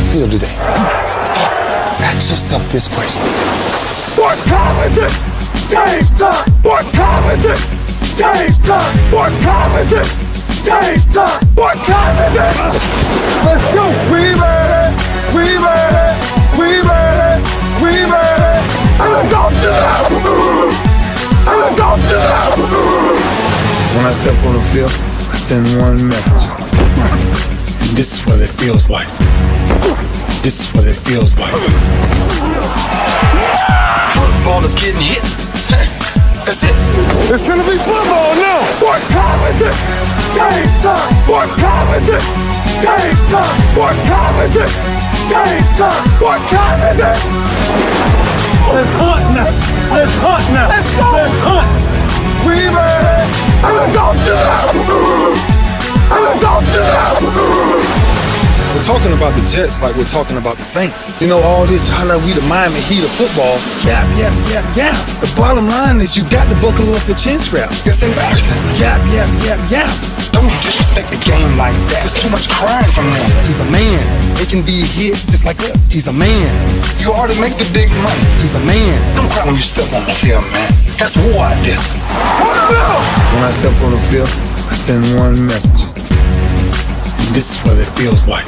I feel today? Ask yourself this question. What time is it? Game time! What time is it? Game time! What time is it? Game time! What time is it? Let's go! We ready! We ready! We ready! We ready! And go to the house! And go to the house! When I step on the field, I send one message. And this is what it feels like. This is what it feels like. Football is getting hit. That's it. It's gonna be football now. What time is it? Game time. What time is it? Game time. What time is it? Game time. What time is it? Let's hunt now. Let's hunt now. Let's go. Let's hunt. We ready? And let's go to the house. And let's go to the house. We're talking about the Jets like we're talking about the Saints. You know, all this, how like we the Miami Heat of football. Yap, yap, yap, yap. The bottom line is you got to buckle up your chin strap. It's embarrassing. Yap, yap, yap, yap. Don't disrespect the game like that. There's too much crying from them. He's a man. They can be hit just like us. He's a man. You already make the big money. He's a man. Don't cry when you step on the field, man. That's war out there. When I step on the field, I send one message. This is what it feels like.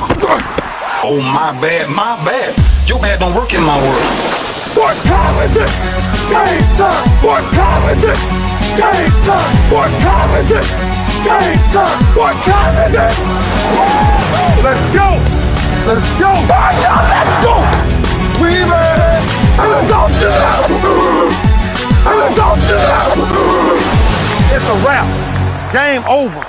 Oh, my bad, my bad. Your bad don't work in my world. What time is it? Game time. What time is it? Game time. What time is it? Game time. What time is it? Let's go. Let's go. Let's go. We ready? And let's go to the house. And let's go to the house. It's a wrap. Game over.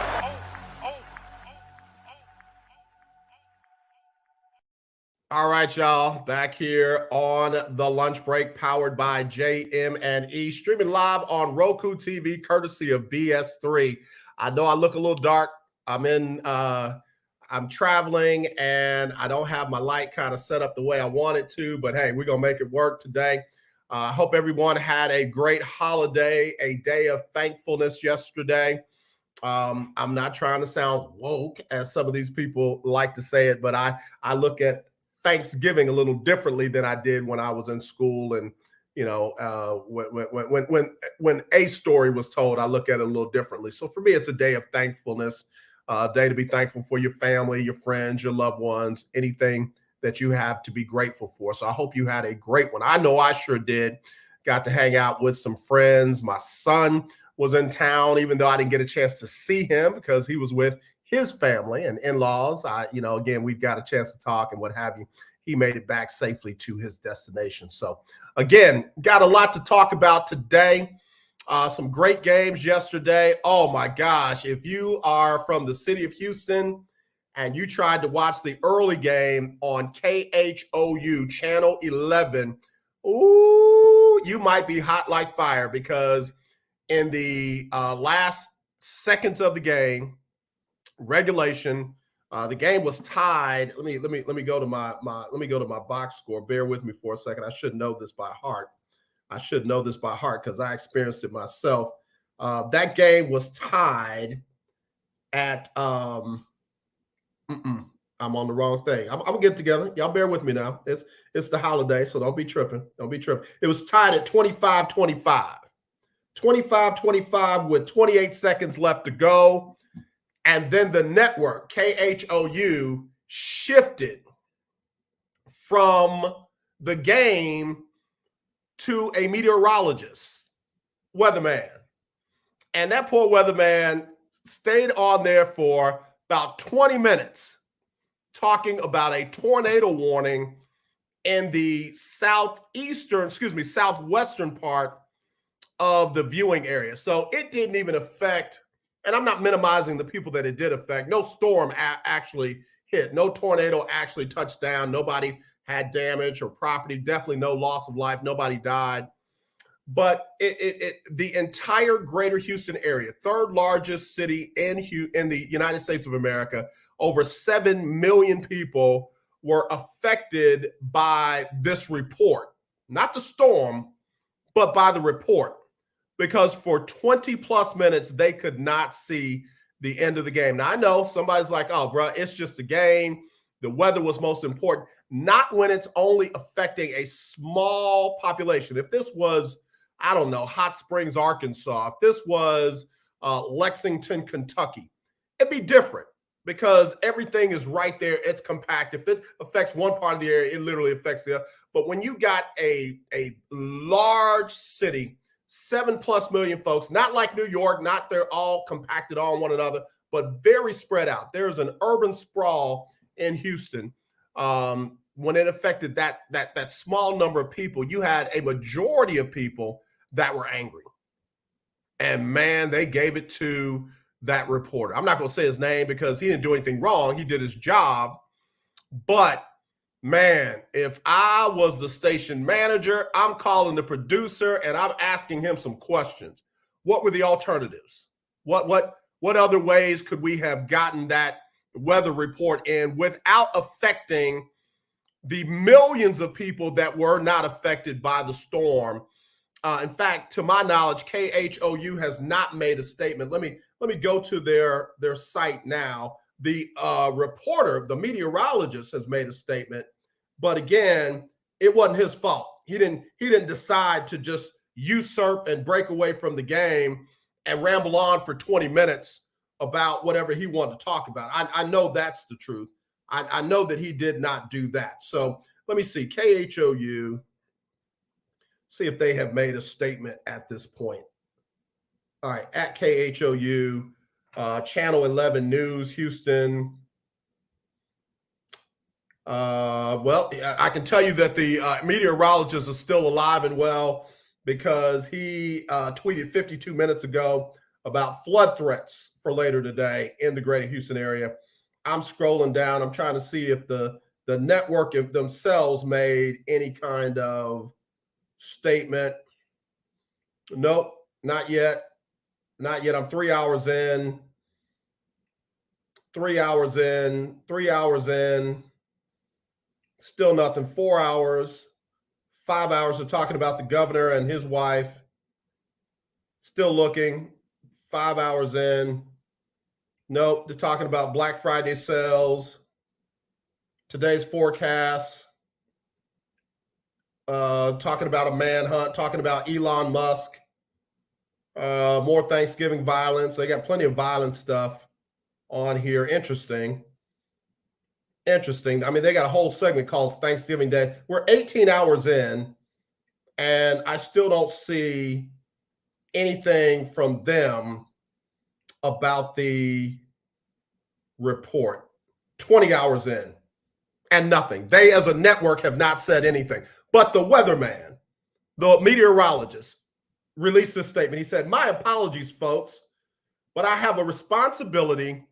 All right, y'all, back here on the lunch break, powered by JM&E, streaming live on Roku TV, courtesy of BS3. I know I look a little dark. I'm traveling, and I don't have my light kind of set up the way I want it to, but hey, we're gonna make it work today. I hope everyone had a great holiday, a day of thankfulness yesterday. I'm not trying to sound woke, as some of these people like to say it, but I look at Thanksgiving a little differently than I did when I was in school. And, you know, when a story was told, I look at it a little differently. So for me, it's a day of thankfulness, a day to be thankful for your family, your friends, your loved ones, anything that you have to be grateful for. So I hope you had a great one. I know I sure did. Got to hang out with some friends. My son was in town, even though I didn't get a chance to see him because he was with his family and in-laws. Again, we've got a chance to talk and what have you. He made it back safely to his destination. So again, got a lot to talk about today. Some great games yesterday. Oh my gosh. If you are from the city of Houston and you tried to watch the early game on KHOU channel 11, ooh, you might be hot like fire, because in the last seconds of the game, regulation, the game was tied. Let me go to my box score. Bear with me for a second. I should know this by heart. Because I experienced it myself. That game was tied at I'm on the wrong thing. I'm gonna get it together. Y'all bear with me now. It's the holiday, so don't be tripping. It was tied at 25-25. 25-25 with 28 seconds left to go. And then the network, KHOU, shifted from the game to a meteorologist, weatherman. And that poor weatherman stayed on there for about 20 minutes talking about a tornado warning in the southwestern part of the viewing area. So it didn't even affect, and I'm not minimizing the people that it did affect. No storm actually hit. No tornado actually touched down. Nobody had damage or property. Definitely no loss of life. Nobody died. But the entire greater Houston area, third largest city in the United States of America, over 7 million people were affected by this report. Not the storm, but by the report. Because for 20 plus minutes, they could not see the end of the game. Now, I know somebody's like, oh, bro, it's just a game. The weather was most important. not when it's only affecting a small population. If this was, I don't know, Hot Springs, Arkansas, if this was Lexington, Kentucky, it'd be different because everything is right there. It's compact. If it affects one part of the area, it literally affects the other. But when you got a large city, 7+ million folks, not like New York, not they're all compacted on one another, but very spread out. There's an urban sprawl in Houston. When it affected that small number of people, you had a majority of people that were angry. And man, they gave it to that reporter. I'm not going to say his name because he didn't do anything wrong. He did his job. But man, if I was the station manager, I'm calling the producer and I'm asking him some questions. What were the alternatives? What other ways could we have gotten that weather report in without affecting the millions of people that were not affected by the storm? In fact, to my knowledge, KHOU has not made a statement. Let me go to their site now. The reporter, the meteorologist, has made a statement, but again, it wasn't his fault. He didn't decide to just usurp and break away from the game and ramble on for 20 minutes about whatever he wanted to talk about. I know that's the truth. I know that he did not do that. So let me see, KHOU, see if they have made a statement at this point. All right, at KHOU, Channel 11 News, Houston. Well, I can tell you that the meteorologist is still alive and well because he tweeted 52 minutes ago about flood threats for later today in the greater Houston area. I'm scrolling down. I'm trying to see if the network themselves made any kind of statement. Nope, not yet. Not yet. I'm 3 hours in. 3 hours in. 3 hours in. Still nothing. 4 hours. 5 hours of talking about the governor and his wife. Still looking. 5 hours in. Nope. They're talking about Black Friday sales. Today's forecast. Talking about a manhunt. Talking about Elon Musk. More Thanksgiving violence. They got plenty of violent stuff on here. Interesting. I mean, they got a whole segment called Thanksgiving Day. We're 18 hours in, and I still don't see anything from them about the report. 20 hours in, and nothing. They, as a network, have not said anything. But the weatherman, the meteorologist, released this statement. He said, "My apologies, folks, but I have a responsibility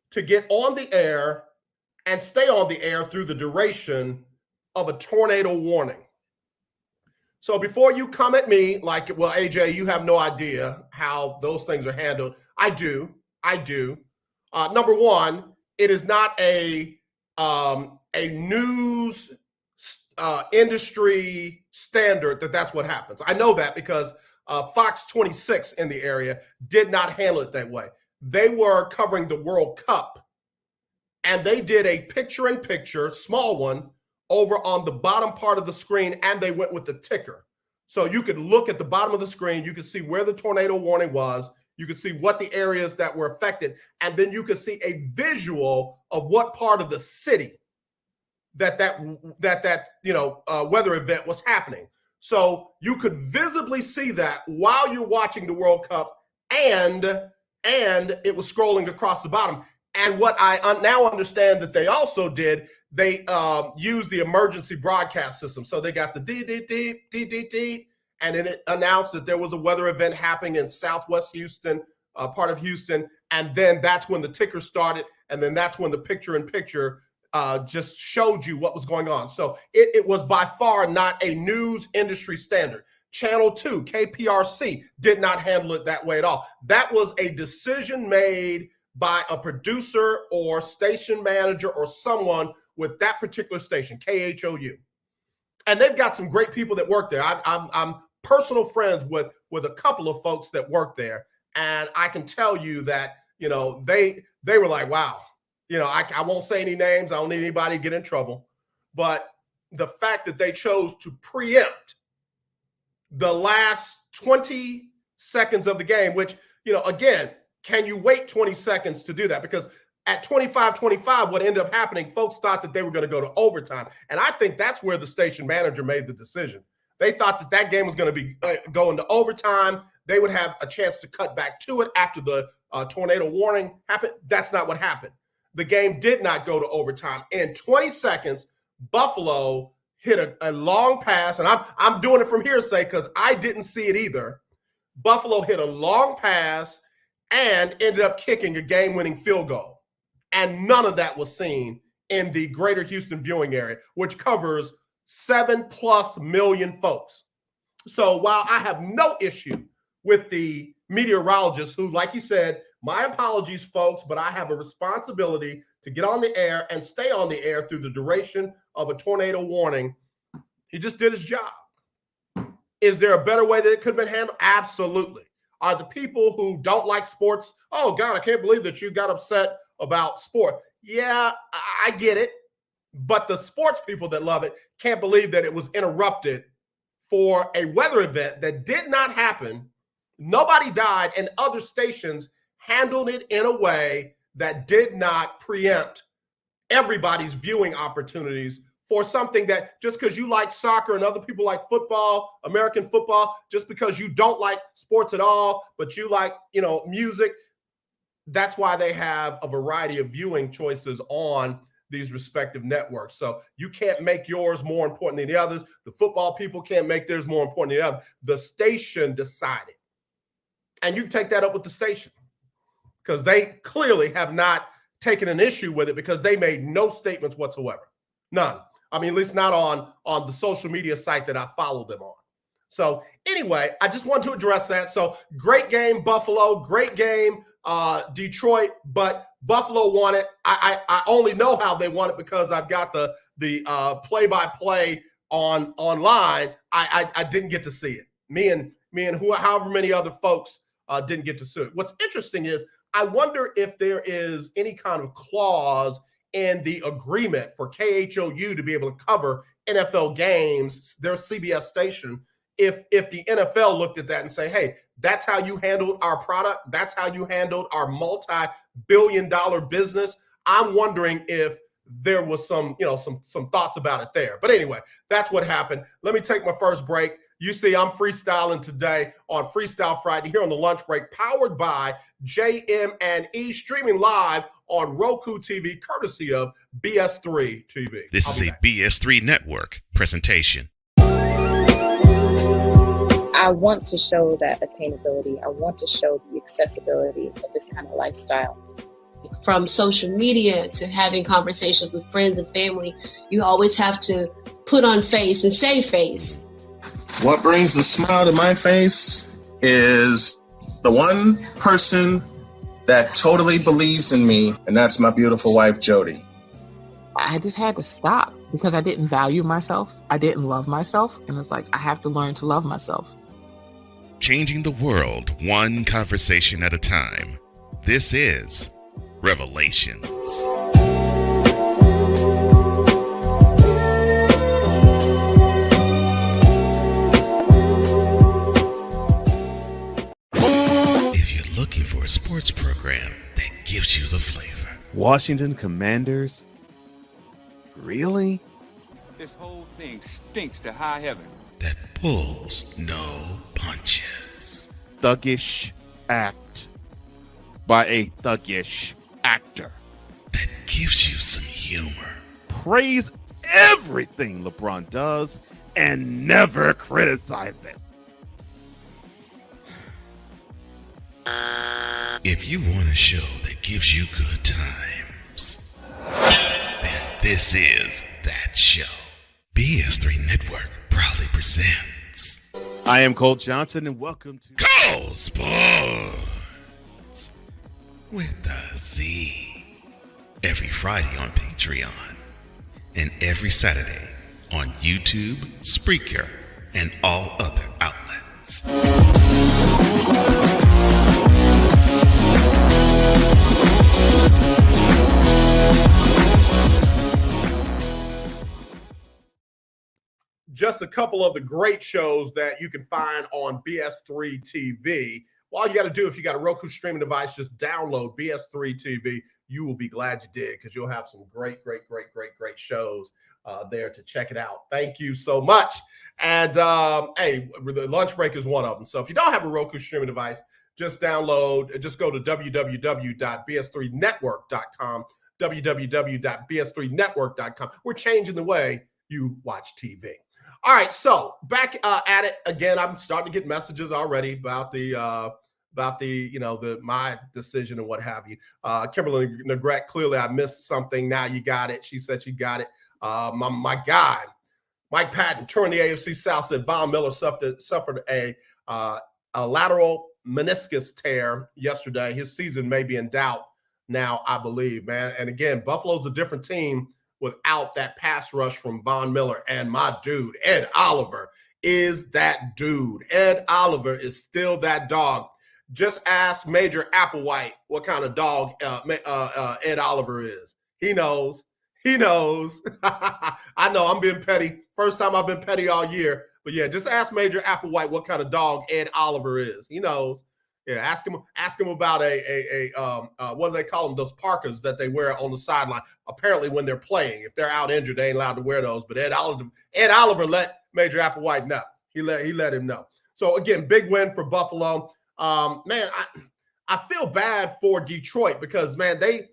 to get on the air and stay on the air through the duration of a tornado warning." So before you come at me like, well, AJ, you have no idea how those things are handled. I do. Number one, it is not a news industry standard that's what happens. I know that because Fox 26 in the area did not handle it that way. They were covering the World Cup, and they did a picture-in-picture, small one, over on the bottom part of the screen, and they went with the ticker. So you could look at the bottom of the screen, you could see where the tornado warning was, you could see what the areas that were affected, and then you could see a visual of what part of the city that weather event was happening. So you could visibly see that while you're watching the World Cup, and it was scrolling across the bottom. And what I now understand that they also did, they used the emergency broadcast system. So they got the dee, and then it announced that there was a weather event happening in Southwest Houston, part of Houston. And then that's when the ticker started. And then that's when the picture-in-picture just showed you what was going on. So it was by far not a news industry standard. Channel 2, KPRC, did not handle it that way at all. That was a decision made by a producer or station manager or someone with that particular station, KHOU. And they've got some great people that work there. I'm personal friends with a couple of folks that work there. And I can tell you that, they were like, wow, I won't say any names. I don't need anybody to get in trouble. but the fact that they chose to preempt the last 20 seconds of the game, which, again, can you wait 20 seconds to do that? Because at 25-25, what ended up happening, folks thought that they were going to go to overtime. And I think that's where the station manager made the decision. They thought that game was going to be going to overtime. They would have a chance to cut back to it after the tornado warning happened. That's not what happened. The game did not go to overtime. In 20 seconds, Buffalo hit a long pass, and I'm doing it from hearsay because I didn't see it either. Buffalo hit a long pass and ended up kicking a game-winning field goal. And none of that was seen in the greater Houston viewing area, which covers 7+ million folks. So while I have no issue with the meteorologists who, like you said, my apologies, folks, but I have a responsibility to get on the air and stay on the air through the duration of a tornado warning. He just did his job. Is there a better way that it could have been handled? Absolutely. Are the people who don't like sports, oh, God, I can't believe that you got upset about sport. Yeah, I get it. But the sports people that love it can't believe that it was interrupted for a weather event that did not happen. Nobody died, and other stations handled it in a way that did not preempt everybody's viewing opportunities for something that just because you like soccer and other people like football, American football, just because you don't like sports at all, but you like, music, that's why they have a variety of viewing choices on these respective networks. So you can't make yours more important than the others. The football people can't make theirs more important than the other. The station decided. And you take that up with the station because they clearly have not taken an issue with it because they made no statements whatsoever. None. I mean, at least not on the social media site that I follow them on. So anyway, I just wanted to address that. So great game, Buffalo. Great game, Detroit. But Buffalo won it. I only know how they won it because I've got the play-by-play online. I didn't get to see it. Me and however many other folks didn't get to see it. What's interesting is I wonder if there is any kind of clause in the agreement for KHOU to be able to cover NFL games, their CBS station, if the NFL looked at that and say, hey, that's how you handled our product, that's how you handled our multi-billion-dollar business. I'm wondering if there was some thoughts about it there. But anyway, that's what happened. Let me take my first break. You see, I'm freestyling today on Freestyle Friday here on the lunch break, powered by JM&E, streaming live on ROKU TV, courtesy of BS3 TV. This is a BS3 network presentation. I want to show that attainability. I want to show the accessibility of this kind of lifestyle. From social media to having conversations with friends and family, you always have to put on face and say face. What brings a smile to my face is the one person that totally believes in me, and that's my beautiful wife, Jody. I just had to stop because I didn't value myself. I didn't love myself. And it's like, I have to learn to love myself. Changing the world one conversation at a time. This is Revelations. If you're looking for a sports program that gives you the flavor. Washington Commanders? Really? This whole thing stinks to high heaven. That pulls no punches. Thuggish act by a thuggish actor. That gives you some humor. Praise everything LeBron does and never criticize it. If you want a show that gives you good times, then this is that show. BS3 Network proudly presents. I am Colt Johnson, and welcome to Go Sports with a Z. Every Friday on Patreon and every Saturday on YouTube, Spreaker, and all other outlets. just a couple of the great shows that you can find on BS3 TV. All you got to do, if you got a Roku streaming device, just download BS3 TV. You will be glad you did, because you'll have some great shows there to check it out. Thank you so much. And hey, the lunch break is one of them. So if you don't have a Roku streaming device, just download, just go to www.bs3network.com, www.bs3network.com. We're changing the way you watch TV. All right, so back at it again. I'm starting to get messages already about the my decision and what have you. Kimberly Negrete, clearly I missed something. Now you got it. She said she got it. My guy, Mike Patton, touring the AFC South, said Von Miller suffered a lateral meniscus tear yesterday. His season may be in doubt now, I believe, man. And again, Buffalo's a different team without that pass rush from Von Miller. And my dude, Ed Oliver, is that dude. Ed Oliver is still that dog. Just ask Major Applewhite what kind of dog Ed Oliver is. He knows. He knows. I know I'm being petty. First time I've been petty all year. But yeah, just ask Major Applewhite what kind of dog Ed Oliver is. He knows. Yeah, ask him about what do they call them? Those parkas that they wear on the sideline. Apparently, when they're playing, if they're out injured, they ain't allowed to wear those. But Ed Oliver let Major Applewhite know. He let him know. So again, big win for Buffalo. Man, I feel bad for Detroit, because man, they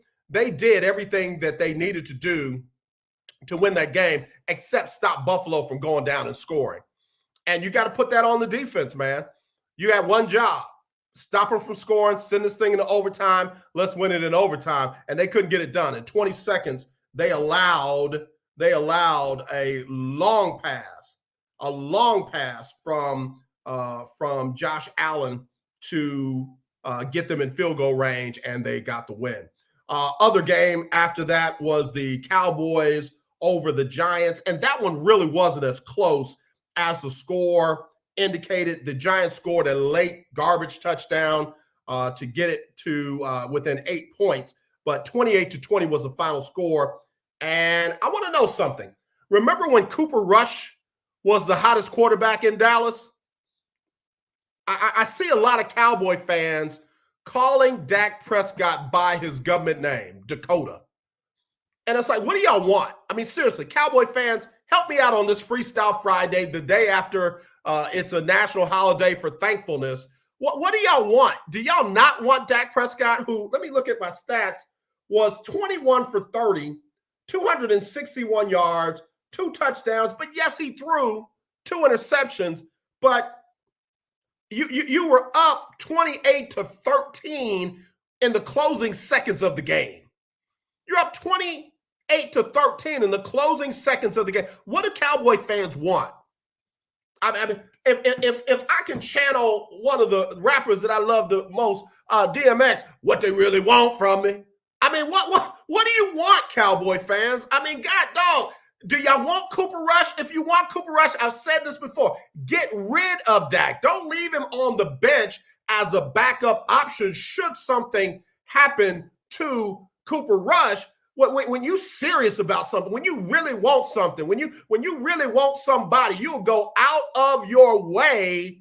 did everything that they needed to do to win that game, except stop Buffalo from going down and scoring. And you got to put that on the defense, man. You had one job. Stop them from scoring, send this thing into overtime, let's win it in overtime. And they couldn't get it done. In 20 seconds, they allowed a long pass from Josh Allen to get them in field goal range, and they got the win. Other game after that was the Cowboys over the Giants, and that one really wasn't as close as the score indicated. The Giants scored a late garbage touchdown to get it to within 8 points, but 28-20 was the final score. And I want to know something. Remember when Cooper Rush was the hottest quarterback in Dallas? I see a lot of Cowboy fans calling Dak Prescott by his government name, Dakota. And it's like, what do y'all want? I mean, seriously, Cowboy fans, help me out on this Freestyle Friday, the day after it's a national holiday for thankfulness. What do y'all want? Do y'all not want Dak Prescott, who, let me look at my stats, was 21 for 30, 261 yards, 2 touchdowns. But yes, he threw 2 interceptions, but you were up 28-13 in the closing seconds of the game. You're up 28-13 in the closing seconds of the game. What do Cowboy fans want? I mean, if I can channel one of the rappers that I love the most, DMX, what they really want from me. I mean, what do you want, Cowboy fans? I mean, God dog, do y'all want Cooper Rush? If you want Cooper Rush, I've said this before, get rid of Dak. Don't leave him on the bench as a backup option should something happen to Cooper Rush. When you're serious about something, when you really want something, when you really want somebody, you'll go out of your way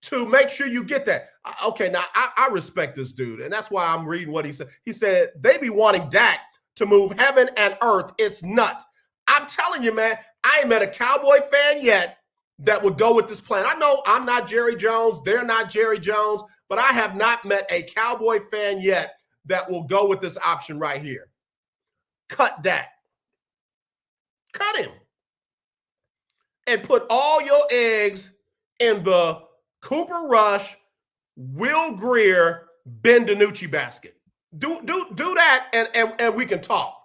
to make sure you get that. Okay, now I respect this dude, and that's why I'm reading what he said. He said, they be wanting Dak to move heaven and earth. It's nuts. I'm telling you, man, I ain't met a Cowboy fan yet that would go with this plan. I know I'm not Jerry Jones. They're not Jerry Jones, but I have not met a Cowboy fan yet that will go with this option right here. Cut Dak. Cut him. And put all your eggs in the Cooper Rush, Will Grier, Ben DiNucci basket. Do that and we can talk.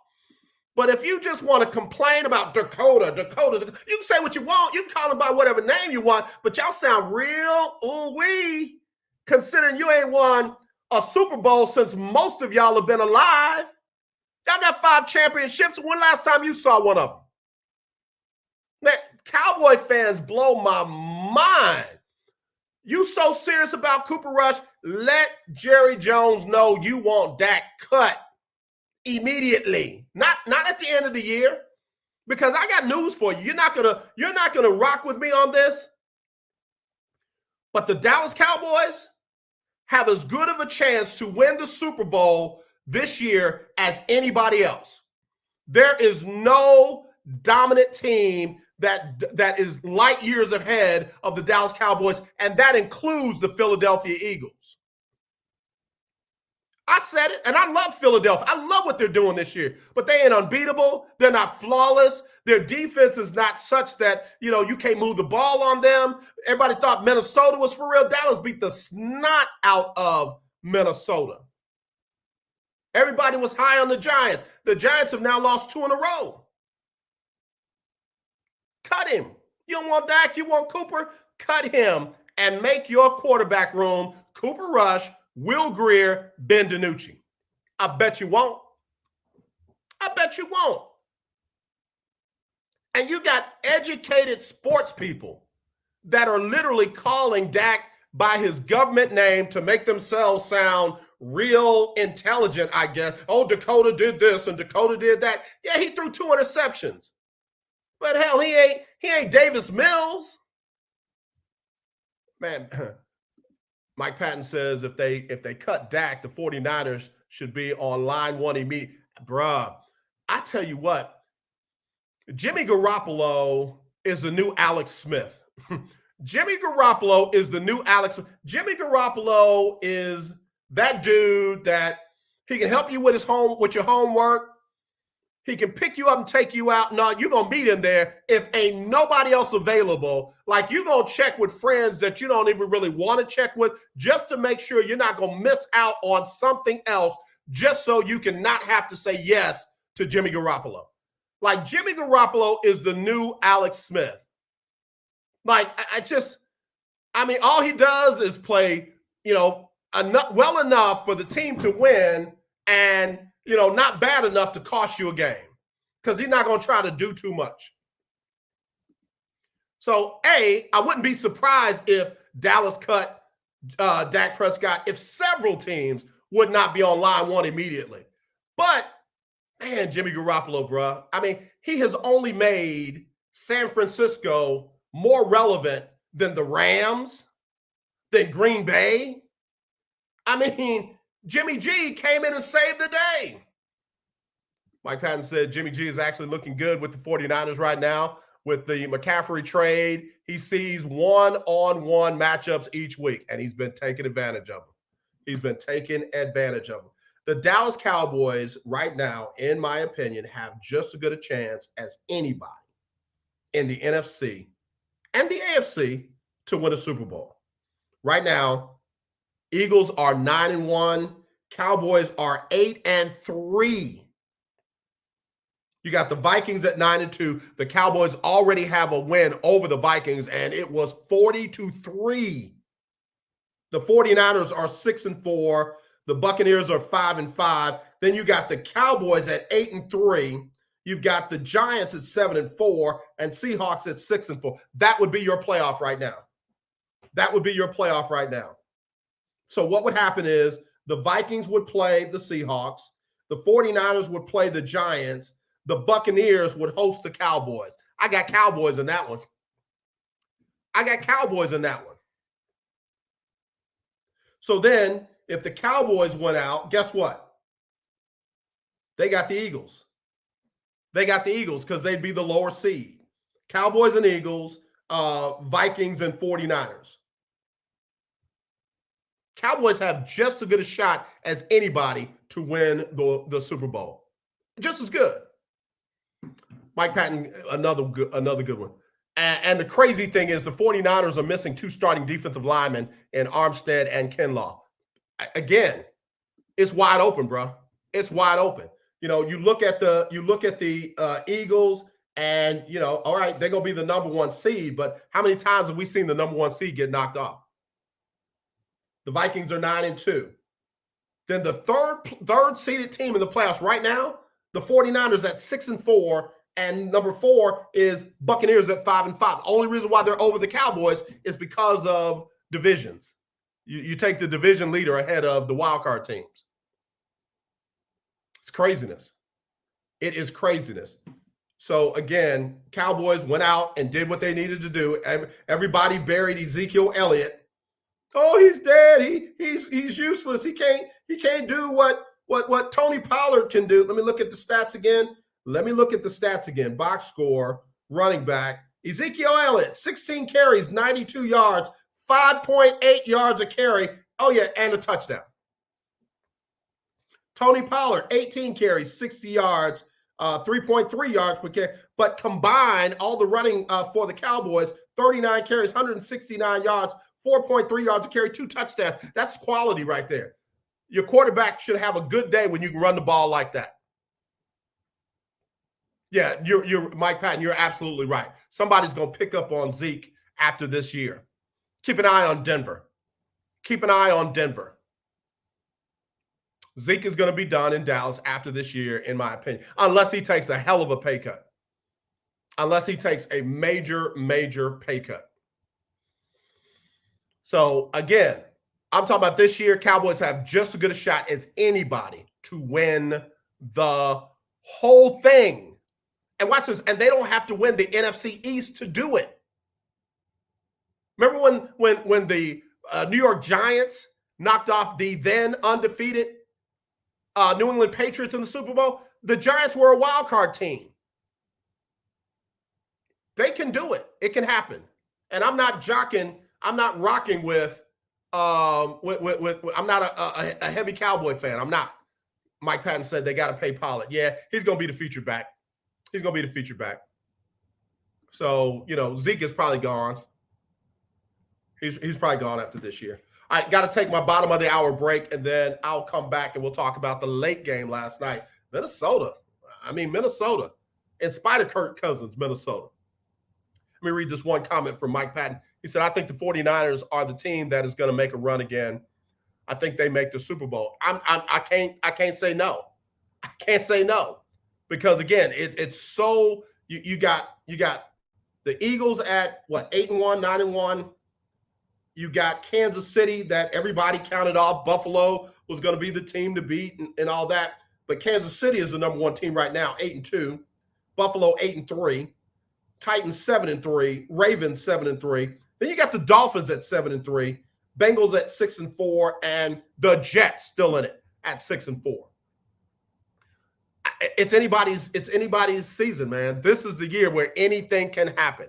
But if you just want to complain about Dakota, you can say what you want. You can call him by whatever name you want, but y'all sound real ooh-wee, considering you ain't won a Super Bowl since most of y'all have been alive. Y'all got 5 championships. When last time you saw one of them? Man, Cowboy fans blow my mind. You so serious about Cooper Rush, let Jerry Jones know you want Dak cut immediately. Not at the end of the year. Because I got news for you. You're not gonna rock with me on this. But the Dallas Cowboys have as good of a chance to win the Super Bowl this year as anybody else. There is no dominant team that is light years ahead of the Dallas Cowboys, and that includes the Philadelphia Eagles. I said it, and I love Philadelphia. I love what they're doing this year, but they ain't unbeatable. They're not flawless. Their defense is not such that, you can't move the ball on them. Everybody thought Minnesota was for real. Dallas beat the snot out of Minnesota. Everybody was high on the Giants. The Giants have now lost 2 in a row. Cut him. You don't want Dak, you want Cooper? Cut him and make your quarterback room Cooper Rush, Will Grier, Ben DiNucci. I bet you won't. I bet you won't. And you got educated sports people that are literally calling Dak by his government name to make themselves sound real intelligent, I guess. Oh, Dakota did this and Dakota did that. Yeah, he threw 2 interceptions. But hell, he ain't Davis Mills. Man, Mike Patton says if they cut Dak, the 49ers should be on line 1 immediately. Bruh, I tell you what, Jimmy Garoppolo is the new Alex Smith. Jimmy Garoppolo is the new Alex. Jimmy Garoppolo is that dude that he can help you with your homework. He can pick you up and take you out. No, you're going to meet him there if ain't nobody else available. Like, you're going to check with friends that you don't even really want to check with just to make sure you're not going to miss out on something else just so you can not have to say yes to Jimmy Garoppolo. Like, Jimmy Garoppolo is the new Alex Smith. Like, all he does is play, well enough for the team to win and, not bad enough to cost you a game because he's not going to try to do too much. So, I wouldn't be surprised if Dallas cut Dak Prescott if several teams would not be on line 1 immediately. But, man, Jimmy Garoppolo, bro. He has only made San Francisco more relevant than the Rams, than Green Bay. Jimmy G came in and saved the day. Mike Patton said Jimmy G is actually looking good with the 49ers right now. With the McCaffrey trade, he sees one-on-one matchups each week, and he's been taking advantage of them. The Dallas Cowboys right now, in my opinion, have just as good a chance as anybody in the NFC and the AFC to win a Super Bowl. Right now, Eagles are 9-1. Cowboys are 8-3. You got the Vikings at 9-2. The Cowboys already have a win over the Vikings, and it was 40-3. The 49ers are 6-4. The Buccaneers are 5-5. Then you got the Cowboys at 8-3. You've got the Giants at 7-4 and Seahawks at 6-4. That would be your playoff right now. So what would happen is the Vikings would play the Seahawks. The 49ers would play the Giants. The Buccaneers would host the Cowboys. I got Cowboys in that one. So then if the Cowboys went out, guess what? They got the Eagles. Because they'd be the lower seed. Cowboys and Eagles, Vikings and 49ers. Cowboys have just as good a shot as anybody to win the Super Bowl. Just as good. Mike Patton, another good one. And the crazy thing is the 49ers are missing 2 starting defensive linemen in Armstead and Kinlaw. Again, it's wide open, bro. It's wide open. You look at the Eagles and, all right, they're going to be the number 1 seed, but how many times have we seen the number 1 seed get knocked off? The Vikings are 9-2. Then the third seeded team in the playoffs right now, the 49ers at 6-4, and number 4 is Buccaneers at 5-5. The only reason why they're over the Cowboys is because of divisions. You take the division leader ahead of the wild card teams. It's craziness. It is craziness. So again, Cowboys went out and did what they needed to do. Everybody buried Ezekiel Elliott. Oh, he's dead. He's useless. He can't do what Tony Pollard can do. Let me look at the stats again. Box score, running back. Ezekiel Elliott, 16 carries, 92 yards, 5.8 yards a carry. Oh, yeah, and a touchdown. Tony Pollard, 18 carries, 60 yards, 3.3 yards per carry. But combined, all the running for the Cowboys, 39 carries, 169 yards, 4.3 yards a carry, 2 touchdowns. That's quality right there. Your quarterback should have a good day when you can run the ball like that. Yeah, you're Mike Patton, you're absolutely right. Somebody's going to pick up on Zeke after this year. Keep an eye on Denver. Zeke is going to be done in Dallas after this year, in my opinion, unless he takes a hell of a pay cut. Unless he takes a major, major pay cut. So, again, I'm talking about this year, Cowboys have just as good a shot as anybody to win the whole thing. And watch this, and they don't have to win the NFC East to do it. Remember when the New York Giants knocked off the then undefeated New England Patriots in the Super Bowl? The Giants were a wild card team. They can do it. It can happen. And I'm not rocking with I'm not a heavy Cowboy fan. I'm not. Mike Patton said they got to pay Pollard. Yeah, he's going to be the featured back. So, Zeke is probably gone. He's probably gone after this year. All right, got to take my bottom of the hour break, and then I'll come back and we'll talk about the late game last night. Minnesota. In spite of Kirk Cousins, Minnesota. Let me read this one comment from Mike Patton. He said, I think the 49ers are the team that is going to make a run again. I think they make the Super Bowl. I can't say no. I can't say no. Because again, it's so you got the Eagles at 8-1, 9-1. You got Kansas City that everybody counted off. Buffalo was going to be the team to beat and all that. But Kansas City is the number one team right now, 8-2. Buffalo 8-3. Titans 7-3. Ravens 7-3. Then you got the Dolphins at 7-3. Bengals at 6-4, and the Jets still in it at 6-4. It's anybody's season, man. This is the year where anything can happen.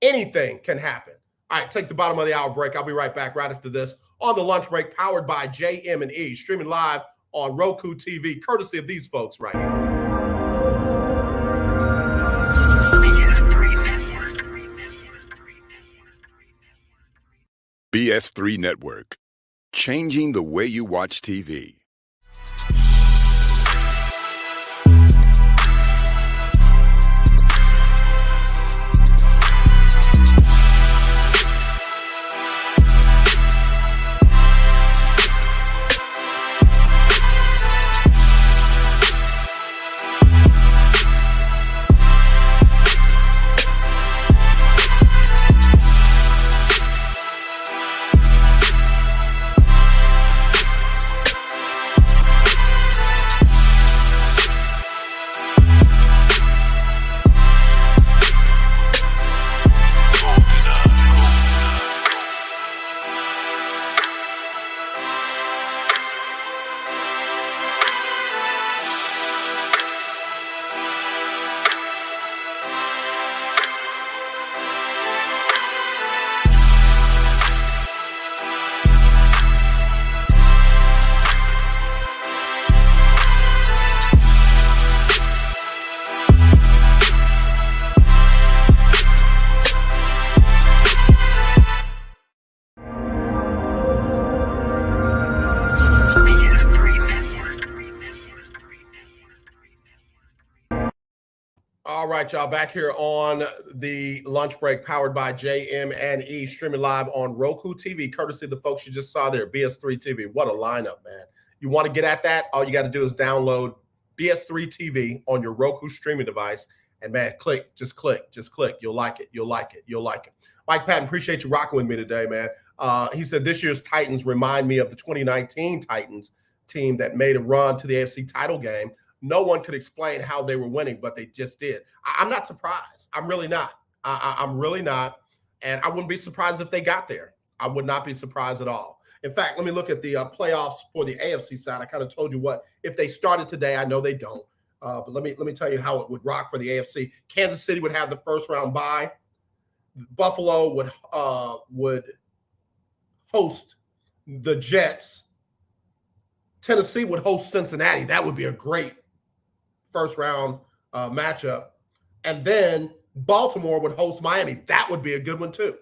Anything can happen. All right, take the bottom of the hour break. I'll be right back right after this on the lunch break, powered by JM&E, streaming live on ROKU TV, courtesy of these folks right here. BS3 Network, changing the way you watch TV. All right, y'all, back here on the lunch break, powered by JM&E, streaming live on ROKU TV, courtesy of the folks you just saw there, BS3 TV. What a lineup, man. You want to get at that? All you got to do is download BS3 TV on your Roku streaming device. And, man, just click. You'll like it. Mike Patton, appreciate you rocking with me today, man. He said this year's Titans remind me of the 2019 Titans team that made a run to the AFC title game No one could explain how they were winning, but they just did. I'm not surprised. I'm really not. I'm really not. And I wouldn't be surprised if they got there. I would not be surprised at all. In fact, let me look at the playoffs for the AFC side. I kind of told you what, if they started today, I know they don't. But let me tell you how it would rock for the AFC. Kansas City would have the first round bye. Buffalo would host the Jets. Tennessee would host Cincinnati. That would be a great first round matchup. And then Baltimore would host Miami. That would be a good one too.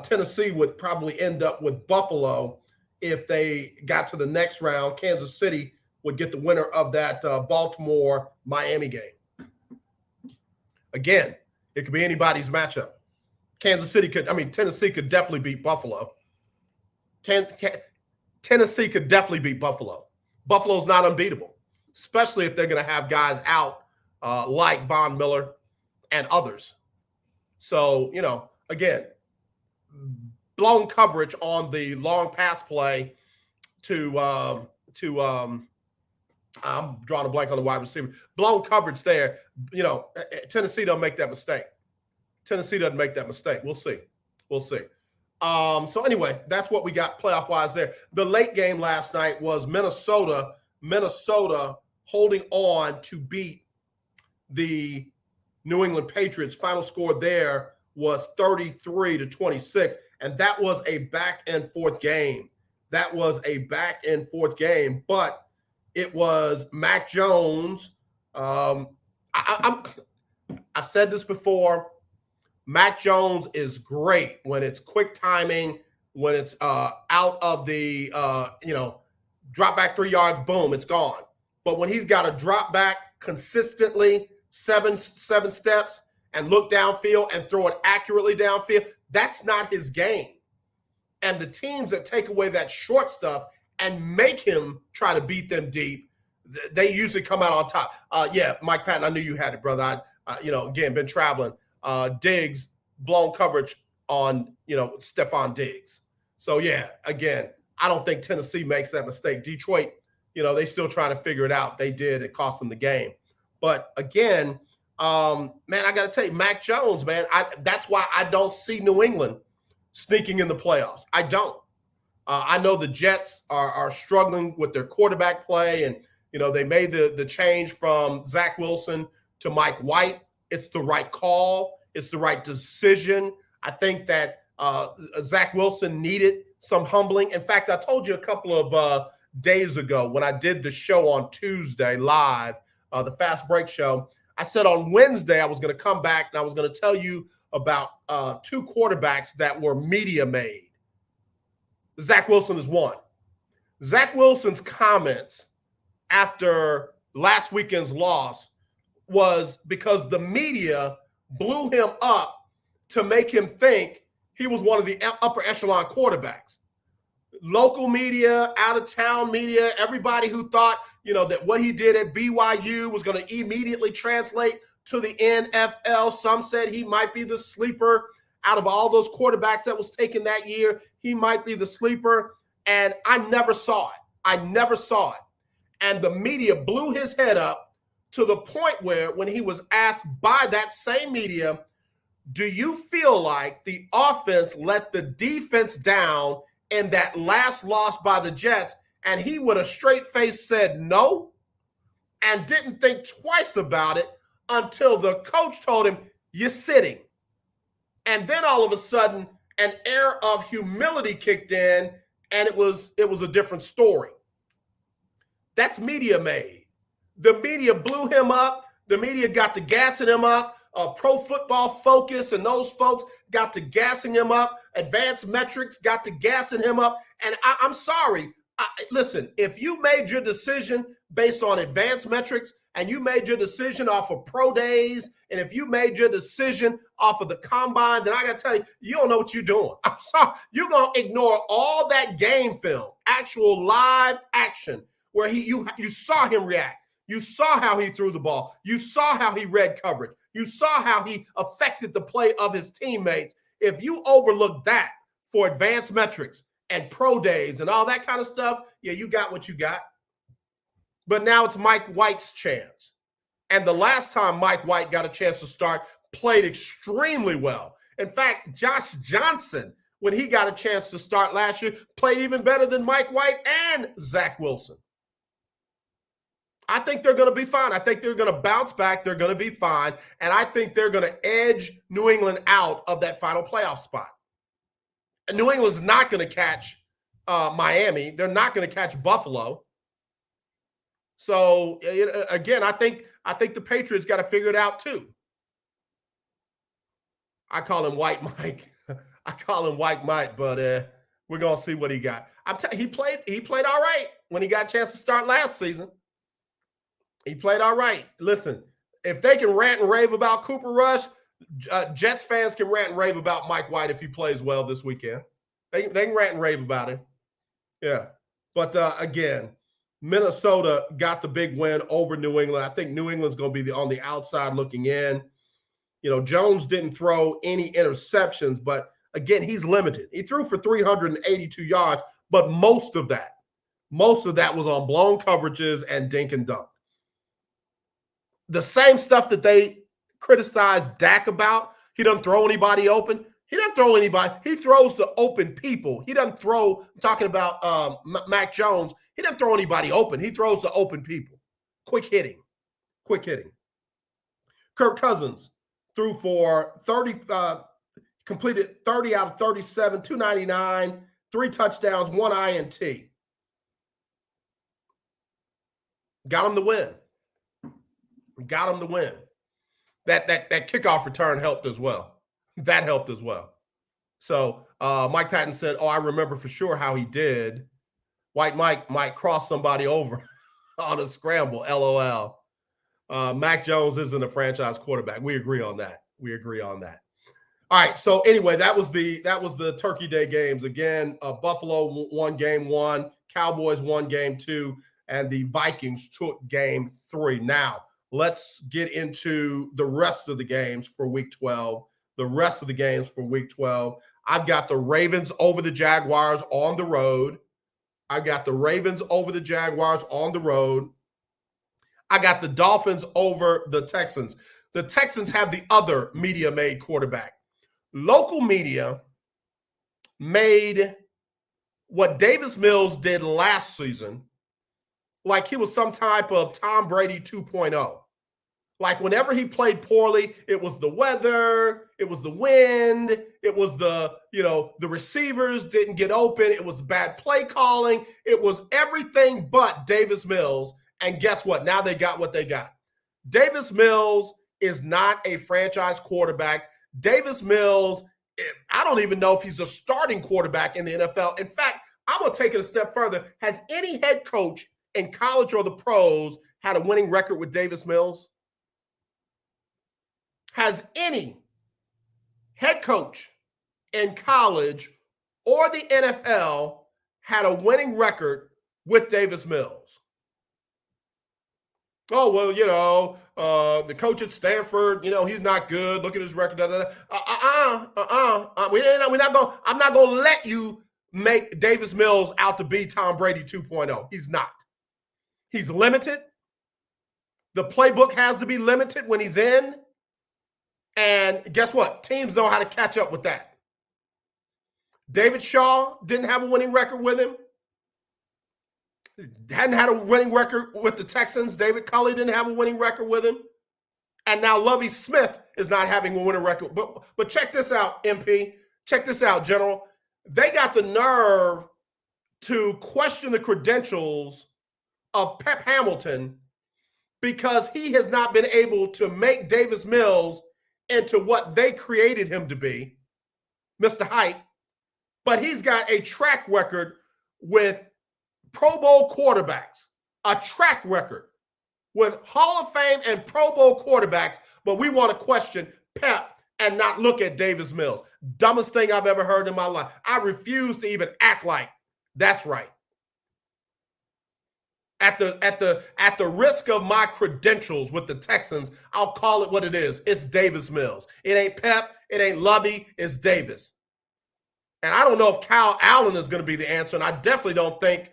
Tennessee would probably end up with Buffalo if they got to the next round. Kansas City would get the winner of that Baltimore-Miami game. Again, it could be anybody's matchup. Tennessee could definitely beat Buffalo. Tennessee could definitely beat Buffalo. Buffalo's not unbeatable, especially if they're going to have guys out like Von Miller and others. So, again, blown coverage on the long pass play to I'm drawing a blank on the wide receiver. Blown coverage there. Tennessee don't make that mistake. We'll see. So anyway, that's what we got playoff-wise there. The late game last night was Minnesota holding on to beat the New England Patriots. Final score there was 33-26, and that was a back-and-forth game. But it was Mac Jones. I've said this before. Mac Jones is great when it's quick timing, when it's out of the, drop back 3 yards, boom, it's gone. But when he's got to drop back consistently, seven steps, and look downfield and throw it accurately downfield, that's not his game. And the teams that take away that short stuff and make him try to beat them deep, they usually come out on top. Mike Patton, I knew you had it, brother. Again, been traveling. Diggs, blown coverage on, Stephon Diggs. So, again, I don't think Tennessee makes that mistake. Detroit, they still trying to figure it out. They did. It cost them the game. But, again, man, I got to tell you, Mac Jones, man, that's why I don't see New England sneaking in the playoffs. I don't. I know the Jets are struggling with their quarterback play, and, they made the change from Zach Wilson to Mike White. It's the right call. It's the right decision. I think that Zach Wilson needed some humbling. In fact, I told you a couple of days ago when I did the show on Tuesday live, the Fast Break show, I said on Wednesday I was going to come back and I was going to tell you about two quarterbacks that were media made. Zach Wilson is one. Zach Wilson's comments after last weekend's loss was because the media blew him up to make him think he was one of the upper echelon quarterbacks. Local media, out-of-town media, everybody who thought, that what he did at BYU was going to immediately translate to the NFL. Some said he might be the sleeper out of all those quarterbacks that was taken that year. He might be the sleeper, and I never saw it. And the media blew his head up to the point where when he was asked by that same media, do you feel like the offense let the defense down in that last loss by the Jets? And he with a straight face said no and didn't think twice about it until the coach told him, you're sitting. And then all of a sudden, an air of humility kicked in, and it was a different story. That's media made. The media blew him up. The media got to gassing him up. Pro Football Focus and those folks got to gassing him up. Advanced Metrics got to gassing him up. And I'm sorry. Listen, if you made your decision based on Advanced Metrics and you made your decision off of pro days, and if you made your decision off of the combine, then I got to tell you, you don't know what you're doing. I'm sorry. You're going to ignore all that game film, actual live action, where you saw him react. You saw how he threw the ball. You saw how he read coverage. You saw how he affected the play of his teammates. If you overlook that for Advanced Metrics and pro days and all that kind of stuff, yeah, you got what you got. But now it's Mike White's chance. And the last time Mike White got a chance to start, played extremely well. In fact, Josh Johnson, when he got a chance to start last year, played even better than Mike White and Zach Wilson. I think they're going to be fine. I think they're going to bounce back. They're going to be fine. And I think they're going to edge New England out of that final playoff spot. And New England's not going to catch Miami. They're not going to catch Buffalo. So, again, I think the Patriots got to figure it out too. I call him White Mike. I call him White Mike, but we're going to see what he got. He played all right when he got a chance to start last season. He played all right. Listen, if they can rant and rave about Cooper Rush, Jets fans can rant and rave about Mike White if he plays well this weekend. They can rant and rave about him. Yeah. But, again, Minnesota got the big win over New England. I think New England's going to be on the outside looking in. Jones didn't throw any interceptions, but, again, he's limited. He threw for 382 yards, but most of that was on blown coverages and dink and dunk. The same stuff that they criticized Dak about, he doesn't throw anybody open. He doesn't throw anybody. He throws to open people. He doesn't throw, I'm talking about Mac Jones, he doesn't throw anybody open. He throws to open people. Quick hitting. Kirk Cousins threw for 30, completed 30 out of 37, 299, 3 touchdowns, 1 INT. Got him the win. That kickoff return helped as well. That helped as well. So Mike Patton said, I remember for sure how he did. White Mike might cross somebody over on a scramble, LOL. Mac Jones isn't a franchise quarterback. We agree on that. All right. So anyway, that was the Turkey Day games. Again, Buffalo won game 1, Cowboys won game 2, and the Vikings took game 3. Now, let's get into the rest of the games for week 12. I've got the Ravens over the Jaguars on the road. I got the Dolphins over the Texans. The Texans have the other media-made quarterback. Local media made what Davis Mills did last season like he was some type of Tom Brady 2.0. Like whenever he played poorly, it was the weather, it was the wind, it was the receivers didn't get open, it was bad play calling, it was everything but Davis Mills. And guess what? Now they got what they got. Davis Mills is not a franchise quarterback. Davis Mills, I don't even know if he's a starting quarterback in the NFL. In fact, I'm going to take it a step further. Has any head coach in college or the pros had a winning record with Davis Mills? Has any head coach in college or the NFL had a winning record with Davis Mills? Oh, well, the coach at Stanford, he's not good. Look at his record. I'm not going to let you make Davis Mills out to be Tom Brady 2.0. He's not. He's limited. The playbook has to be limited when he's in. And guess what? Teams know how to catch up with that. David Shaw didn't have a winning record with him. Hadn't had a winning record with the Texans. David Culley didn't have a winning record with him. And now Lovie Smith is not having a winning record. But check this out, MP. Check this out, General. They got the nerve to question the credentials of Pep Hamilton because he has not been able to make Davis Mills into what they created him to be, Mr. Hype. But he's got a track record with Pro Bowl quarterbacks, a track record with Hall of Fame and Pro Bowl quarterbacks, but we want to question Pep and not look at Davis Mills. Dumbest thing I've ever heard in my life. I refuse to even act like that's right. At the risk of my credentials with the Texans, I'll call it what it is. It's Davis Mills. It ain't Pep. It ain't Lovey. It's Davis. And I don't know if Kyle Allen is going to be the answer, and I definitely don't think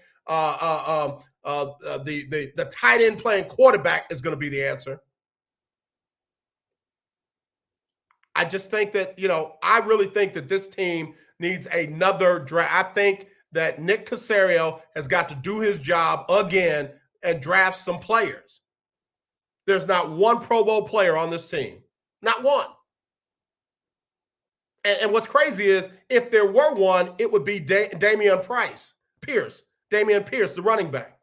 the tight end playing quarterback is going to be the answer. I just think that, I really think that this team needs another draft. I think that Nick Caserio has got to do his job again and draft some players. There's not one Pro Bowl player on this team. Not one. And what's crazy is if there were one, it would be Dameon Pierce, the running back.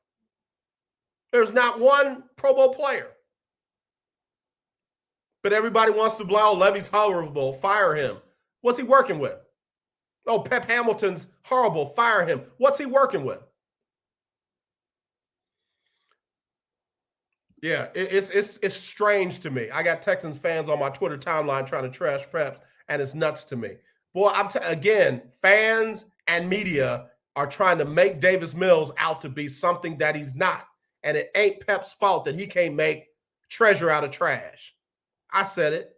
There's not one Pro Bowl player. But everybody wants to blow Levy's horrible, fire him. What's he working with? Oh, Pep Hamilton's horrible, fire him. What's he working with? Yeah, it's strange to me. I got Texans fans on my Twitter timeline trying to trash Pep, and it's nuts to me. Boy, again, fans and media are trying to make Davis Mills out to be something that he's not. And it ain't Pep's fault that he can't make treasure out of trash. I said it.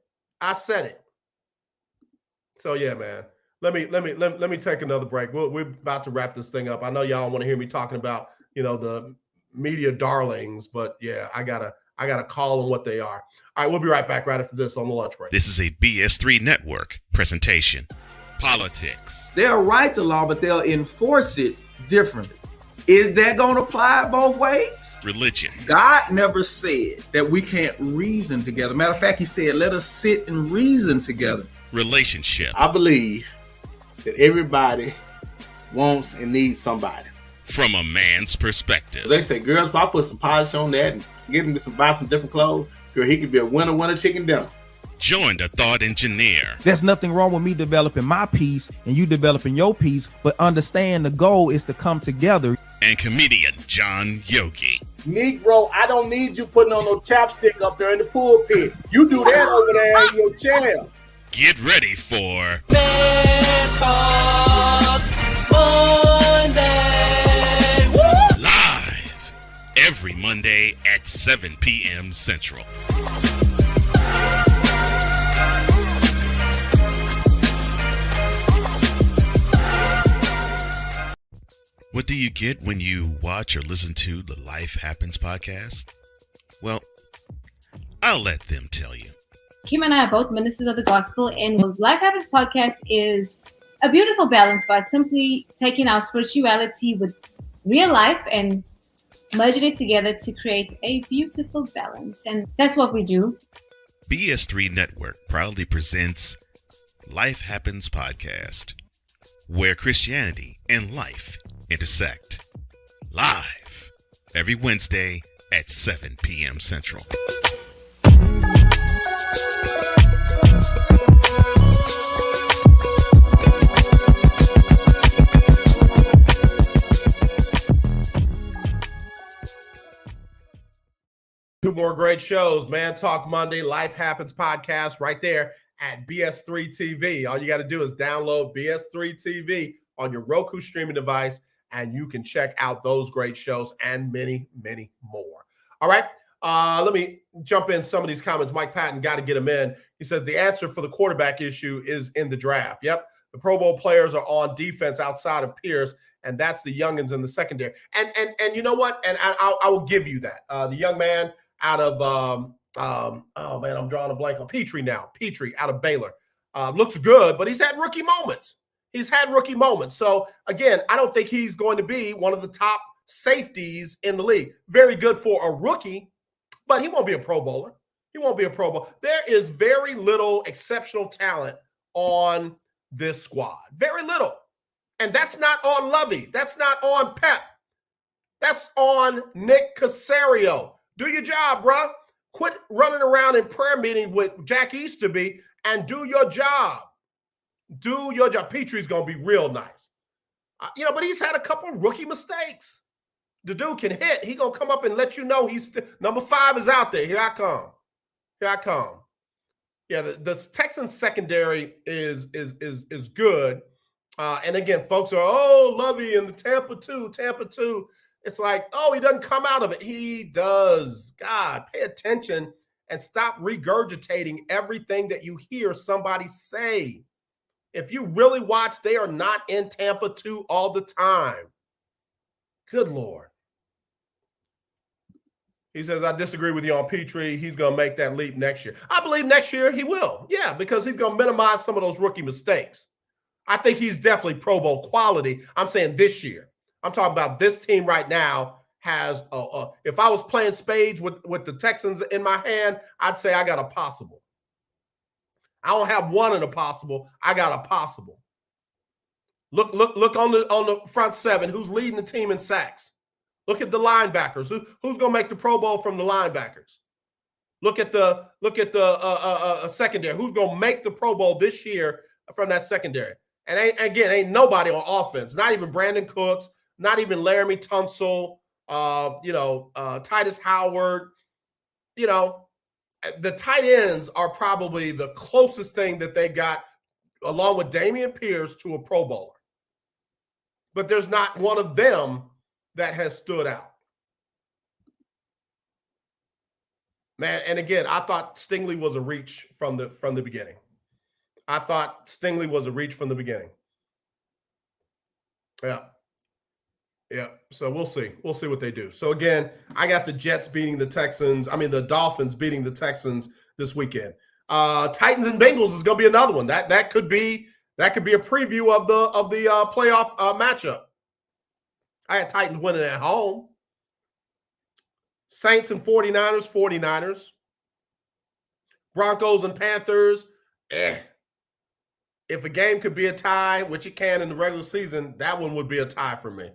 So yeah, man. Let me take another break. We're about to wrap this thing up. I know y'all want to hear me talking about, the media darlings, but yeah, I gotta call them what they are. All right, we'll be right back right after this on the lunch break. This is a BS3 Network presentation. Politics. They'll write the law, but they'll enforce it differently. Is that going to apply both ways? Religion. God never said that we can't reason together. Matter of fact, he said, let us sit and reason together. Relationship. I believe that everybody wants and needs somebody. From a man's perspective. They say, girls, if I put some polish on that and get him to buy some different clothes, girl, he could be a winner chicken dinner. Join the thought engineer. There's nothing wrong with me developing my piece and you developing your piece, but understand the goal is to come together. And comedian John Yogi. Negro, I don't need you putting on no chapstick up there in the pulpit. You do that over there in your chair. Get ready for Talk Monday. Live every Monday at 7 p.m. Central. What do you get when you watch or listen to the Life Happens podcast? Well, I'll let them tell you. Kim and I are both ministers of the gospel, and the Life Happens podcast is a beautiful balance by simply taking our spirituality with real life and merging it together to create a beautiful balance. And that's what we do. BS3 Network proudly presents Life Happens podcast, where Christianity and life intersect. Live every Wednesday at 7 p.m. Central. Two more great shows, Man Talk Monday, Life Happens podcast right there at BS3 TV. All you got to do is download BS3 TV on your ROKU streaming device, and you can check out those great shows and many, many more. All right, let me jump in some of these comments. Mike Patton, got to get him in. He says the answer for the quarterback issue is in the draft. Yep, the Pro Bowl players are on defense outside of Pierce, and that's the youngins in the secondary. And you know what? And I will give you that. The young man out of oh man, I'm drawing a blank on Petrie now. Petrie out of Baylor looks good, but he's had rookie moments. So again, I don't think he's going to be one of the top safeties in the league. Very good for a rookie, but he won't be a Pro Bowler. There is very little exceptional talent on this squad. Very little. And that's not on Lovey. That's not on Pep. That's on Nick Caserio. Do your job, bro. Quit running around in prayer meeting with Jack Easterby and do your job. Do your job. Petrie's going to be real nice. But he's had a couple of rookie mistakes. The dude can hit. He's going to come up and let you know he's number 5 is out there. Here I come. Yeah, the Texans secondary is good. And again, folks are, Lovey and the Tampa 2. It's like, he doesn't come out of it. He does. God, pay attention and stop regurgitating everything that you hear somebody say. If you really watch, they are not in Tampa 2 all the time. Good Lord. He says, I disagree with you on Petrie. He's going to make that leap next year. I believe next year he will. Yeah, because he's going to minimize some of those rookie mistakes. I think he's definitely Pro Bowl quality. I'm saying this year. I'm talking about this team right now has, if I was playing spades with the Texans in my hand, I'd say I got a possible. I don't have one in a possible. I got a possible. Look on the front seven. Who's leading the team in sacks? Look at the linebackers. Who's going to make the Pro Bowl from the linebackers? Look at the secondary. Who's going to make the Pro Bowl this year from that secondary? And ain't nobody on offense. Not even Brandon Cooks. Not even Laramie Tunsil. Titus Howard. The tight ends are probably the closest thing that they got, along with Dameon Pierce, to a Pro Bowler. But there's not one of them that has stood out. Man, and again, I thought Stingley was a reach from the beginning. I thought Stingley was a reach from the beginning. Yeah. Yeah. So we'll see. We'll see what they do. So again, I got the Jets beating the Texans. the Dolphins beating the Texans this weekend. Titans and Bengals is going to be another one. That could be a preview of the playoff matchup. I had Titans winning at home. Saints and 49ers. Broncos and Panthers. If a game could be a tie, which it can in the regular season, that one would be a tie for me.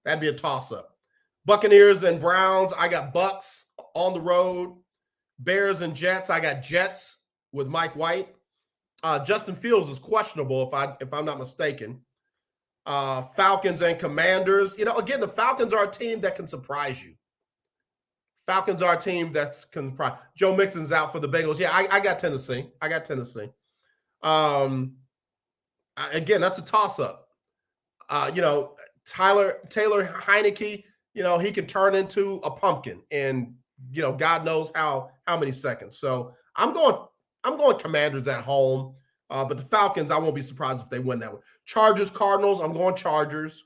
That'd be a toss-up. Buccaneers and Browns. I got Bucks on the road. Bears and Jets. I got Jets with Mike White. Justin Fields is questionable if I'm not mistaken. Falcons and Commanders. Again, the Falcons are a team that can surprise you. Falcons are a team that can surprise. Joe Mixon's out for the Bengals. Yeah, I got Tennessee. Again, that's a toss-up. Taylor Heineke, he can turn into a pumpkin in, God knows how many seconds. So I'm going Commanders at home. But the Falcons, I won't be surprised if they win that one. Chargers, Cardinals, I'm going Chargers.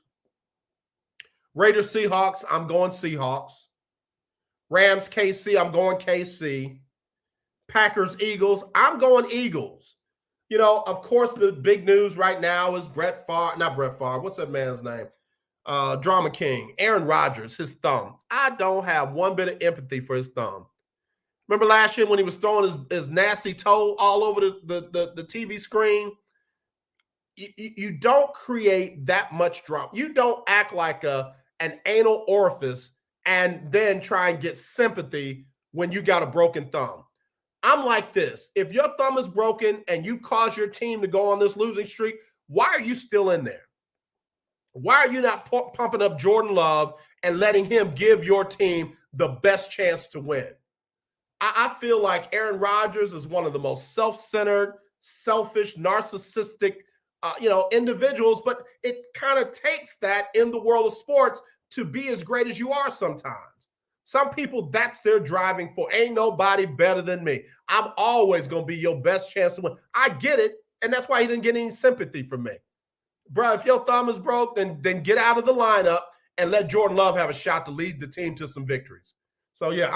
Raiders, Seahawks, I'm going Seahawks. Rams, KC, I'm going KC. Packers, Eagles, I'm going Eagles. Of course, the big news right now is not Brett Favre. What's that man's name? Drama King, Aaron Rodgers, his thumb. I don't have one bit of empathy for his thumb. Remember last year when he was throwing his nasty toe all over the TV screen? You don't create that much drama. You don't act like an anal orifice and then try and get sympathy when you got a broken thumb. I'm like this. If your thumb is broken and you caused your team to go on this losing streak, why are you still in there? Why are you not pumping up Jordan Love and letting him give your team the best chance to win? I feel like Aaron Rodgers is one of the most self-centered, selfish, narcissistic, individuals, but it kind of takes that in the world of sports to be as great as you are sometimes. Some people, that's their driving force. Ain't nobody better than me. I'm always going to be your best chance to win. I get it, and that's why he didn't get any sympathy from me. Bro, if your thumb is broke, then get out of the lineup and let Jordan Love have a shot to lead the team to some victories. So, yeah,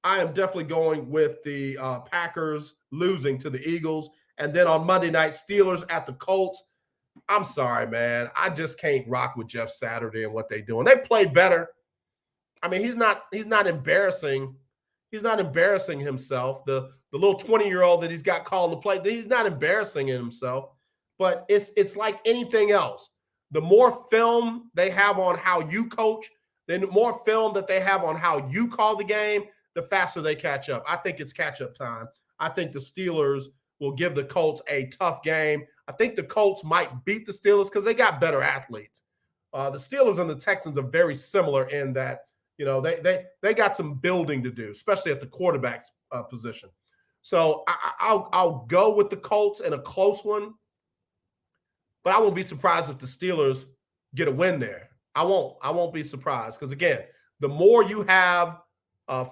I am definitely going with the Packers losing to the Eagles. And then on Monday night, Steelers at the Colts. I'm sorry, man. I just can't rock with Jeff Saturday and what they're doing. They played better. He's not embarrassing. He's not embarrassing himself. The little 20-year-old that he's got calling the play, he's not embarrassing himself. But it's like anything else. The more film they have on how you coach, then the more film that they have on how you call the game, the faster they catch up. I think it's catch-up time. I think the Steelers will give the Colts a tough game. I think the Colts might beat the Steelers because they got better athletes. The Steelers and the Texans are very similar in that, they got some building to do, especially at the quarterback position. So I'll go with the Colts in a close one, but I won't be surprised if the Steelers get a win there. I won't be surprised because, again, the more you have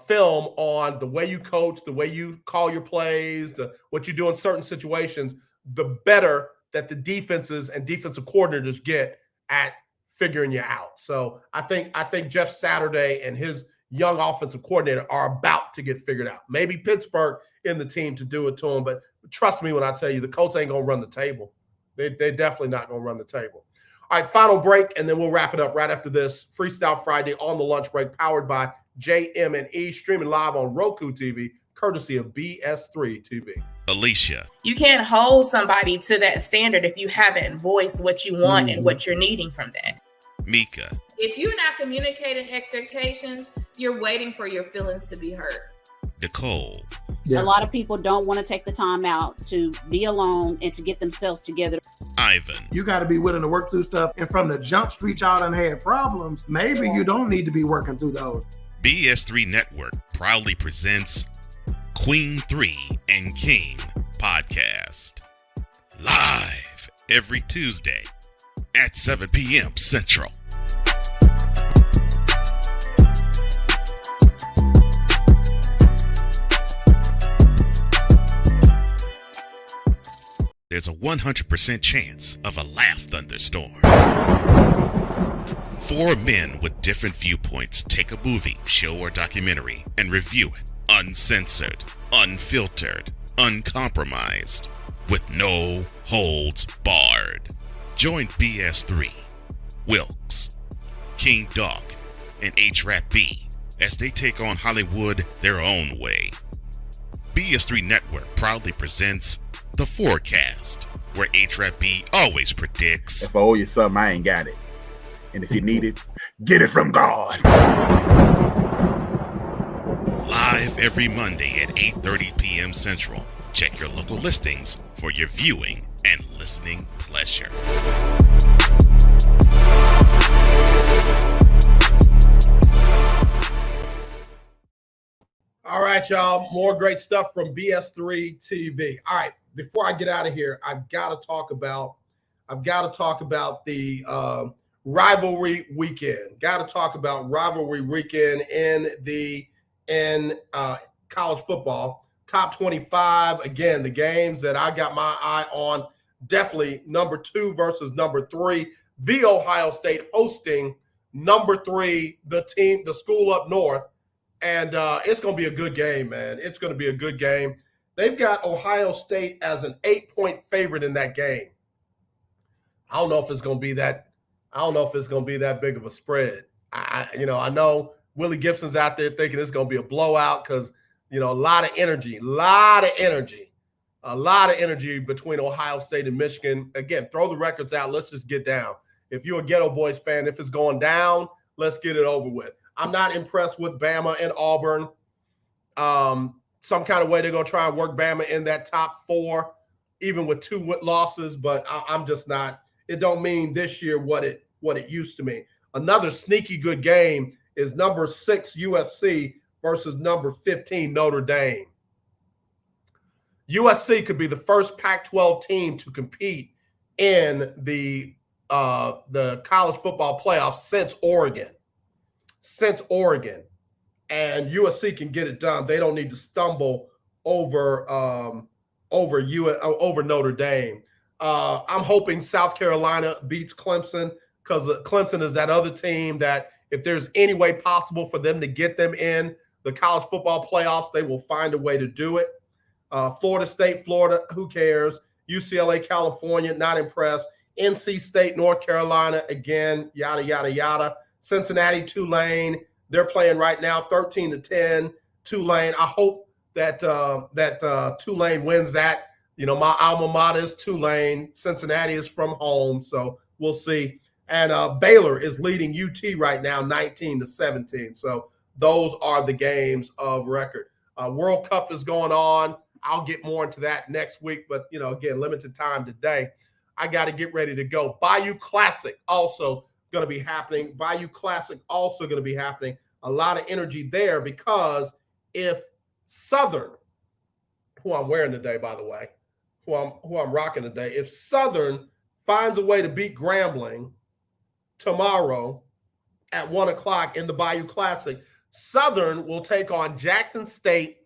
film on the way you coach, the way you call your plays, what you do in certain situations, the better that the defenses and defensive coordinators get at figuring you out. So I think Jeff Saturday and young offensive coordinator are about to get figured out. Maybe Pittsburgh in the team to do it to him, but trust me when I tell you, the Colts ain't going to run the table. They're definitely not going to run the table. All right, final break, and then we'll wrap it up right after this. Freestyle Friday on the lunch break, powered by JM&E, streaming live on Roku TV, courtesy of BS3 TV. Alicia. You can't hold somebody to that standard if you haven't voiced what you want and what you're needing from that. Mika. If you're not communicating expectations, you're waiting for your feelings to be hurt. Nicole. A lot of people don't want to take the time out to be alone and to get themselves together. Ivan. You got to be willing to work through stuff. And from the jump street, y'all done had problems. Maybe you don't need to be working through those. BS3 Network proudly presents Queen 3 and King podcast. Live every Tuesday at 7 p.m. Central. There's a 100% chance of a laugh thunderstorm. 4 men with different viewpoints take a movie, show, or documentary and review it uncensored, unfiltered, uncompromised, with no holds barred. Join BS3, Wilkes, King Doc, and H-Rap B as they take on Hollywood their own way. BS3 Network proudly presents The Forecast, where H-Rap B always predicts, if I owe you something, I ain't got it. And if you need it, get it from God. live every Monday at 8:30 p.m. Central. Check your local listings for your viewing and listening pleasure. All right, y'all. More great stuff from BS3 TV. All right, before I get out of here, I've got to talk about the rivalry weekend. Got to talk about rivalry weekend in college football. Top 25. Again, the games that I got my eye on, definitely number 2 versus number 3. The Ohio State hosting number 3, the school up north. And it's going to be a good game, man. It's going to be a good game. They've got Ohio State as an 8-point favorite in that game. I don't know if it's going to be that. I don't know if it's going to be that big of a spread. I know Willie Gibson's out there thinking it's going to be a blowout because, a lot of energy between Ohio State and Michigan. Again, throw the records out. Let's just get down. If you're a Ghetto Boys fan, if it's going down, let's get it over with. I'm not impressed with Bama and Auburn. Some kind of way they're going to try and work Bama in that top 4, even with 2 losses, but I'm just not. It don't mean this year what it used to mean. Another sneaky good game is number 6 USC versus number 15 Notre Dame. USC could be the first Pac-12 team to compete in the college football playoffs since Oregon. And USC can get it done. They don't need to stumble over Notre Dame. I'm hoping South Carolina beats Clemson because Clemson is that other team that if there's any way possible for them to get them in the college football playoffs, they will find a way to do it. Florida State, Florida, who cares? UCLA, California, not impressed. NC State, North Carolina, again, yada, yada, yada. Cincinnati, Tulane, they're playing right now 13-10. Tulane, I hope that Tulane wins that. My alma mater is Tulane. Cincinnati is from home, so we'll see. And Baylor is leading UT right now 19-17. So those are the games of record. World Cup is going on. I'll get more into that next week, but, again, limited time today. I got to get ready to go. Bayou Classic also going to be happening. Bayou Classic also going to be happening. A lot of energy there because if Southern, who I'm wearing today, by the way, who I'm rocking today, if Southern finds a way to beat Grambling tomorrow at 1:00 in the Bayou Classic, Southern will take on Jackson State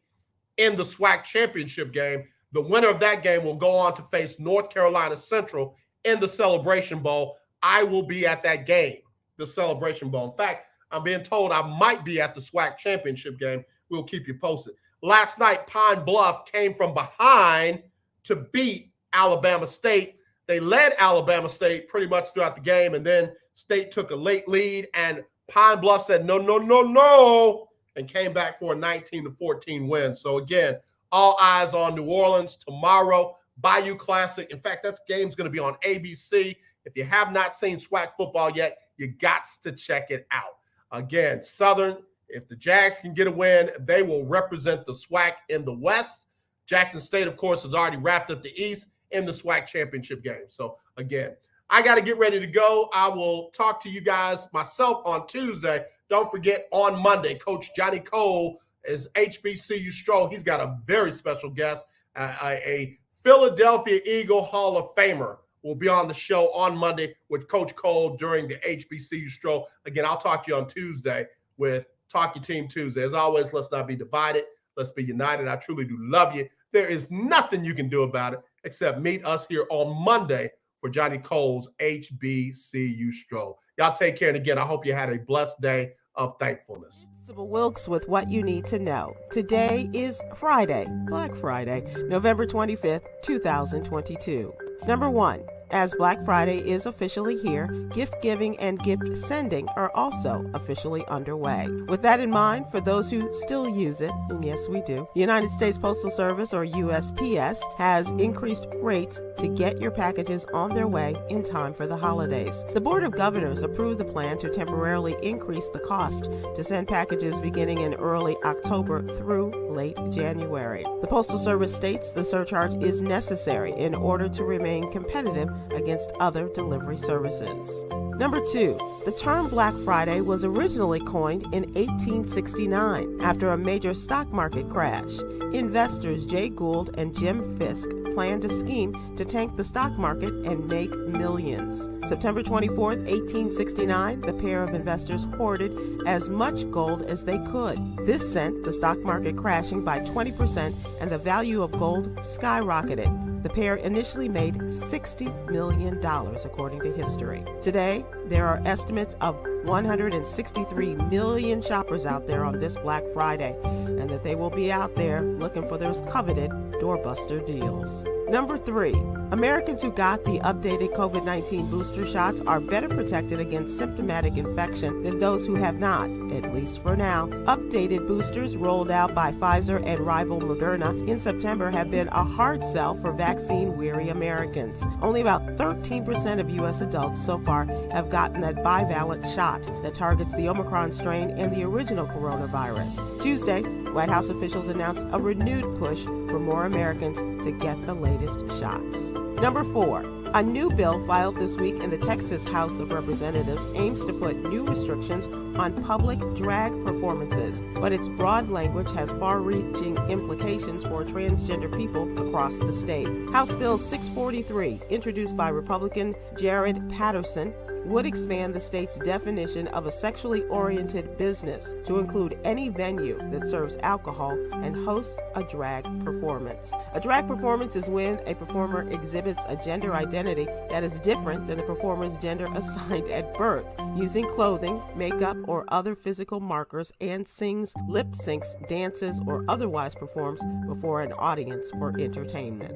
in the SWAC championship game. The winner of that game will go on to face North Carolina Central in the Celebration Bowl. I will be at that game, the Celebration Bowl. In fact, I'm being told I might be at the SWAC championship game. We'll keep you posted. Last night, Pine Bluff came from behind to beat Alabama State. They led Alabama State pretty much throughout the game, and then State took a late lead, and Pine Bluff said, no, and came back for a 19-14 win. So, again, all eyes on New Orleans tomorrow, Bayou Classic. In fact, that game's going to be on ABC. If you have not seen SWAC football yet, you got to check it out. Again, Southern, if the Jags can get a win, they will represent the SWAC in the West. Jackson State, of course, has already wrapped up the East in the SWAC championship game. So, again, I got to get ready to go. I will talk to you guys myself on Tuesday. Don't forget, on Monday, Coach Johnny Cole is HBCU Stroll. He's got a very special guest, a Philadelphia Eagle Hall of Famer will be on the show on Monday with Coach Cole during the HBCU Stroll. Again, I'll talk to you on Tuesday with Talk Your Team Tuesday. As always, let's not be divided. Let's be united. I truly do love you. There is nothing you can do about it except meet us here on Monday for Johnny Cole's HBCU Stroll. Y'all take care. And again, I hope you had a blessed day of thankfulness. Sybil Wilkes with what you need to know. Today is Friday, Black Friday, November 25th, 2022. Number 1. As Black Friday is officially here, gift giving and gift sending are also officially underway. With that in mind, for those who still use it, and yes we do, the United States Postal Service, or USPS, has increased rates to get your packages on their way in time for the holidays. The Board of Governors approved the plan to temporarily increase the cost to send packages beginning in early October through late January. The Postal Service states the surcharge is necessary in order to remain competitive against other delivery services. Number 2, the term Black Friday was originally coined in 1869 after a major stock market crash. Investors Jay Gould and Jim Fisk planned a scheme to tank the stock market and make millions. September 24, 1869, the pair of investors hoarded as much gold as they could. This sent the stock market crashing by 20% and the value of gold skyrocketed. The pair initially made $60 million, according to history. Today, there are estimates of 163 million shoppers out there on this Black Friday, and that they will be out there looking for those coveted doorbuster deals. Number 3, Americans who got the updated COVID-19 booster shots are better protected against symptomatic infection than those who have not, at least for now. Updated boosters rolled out by Pfizer and rival Moderna in September have been a hard sell for vaccine-weary Americans. Only about 13% of U.S. adults so far have gotten a bivalent shot that targets the Omicron strain and the original coronavirus. Tuesday, White House officials announced a renewed push for more Americans to get the latest shots. Number 4, a new bill filed this week in the Texas House of Representatives aims to put new restrictions on public drag performances, but its broad language has far-reaching implications for transgender people across the state. House Bill 643, introduced by Republican Jared Patterson, would expand the state's definition of a sexually oriented business to include any venue that serves alcohol and hosts a drag performance. A drag performance is when a performer exhibits a gender identity that is different than the performer's gender assigned at birth, using clothing, makeup, or other physical markers, and sings, lip syncs, dances, or otherwise performs before an audience for entertainment.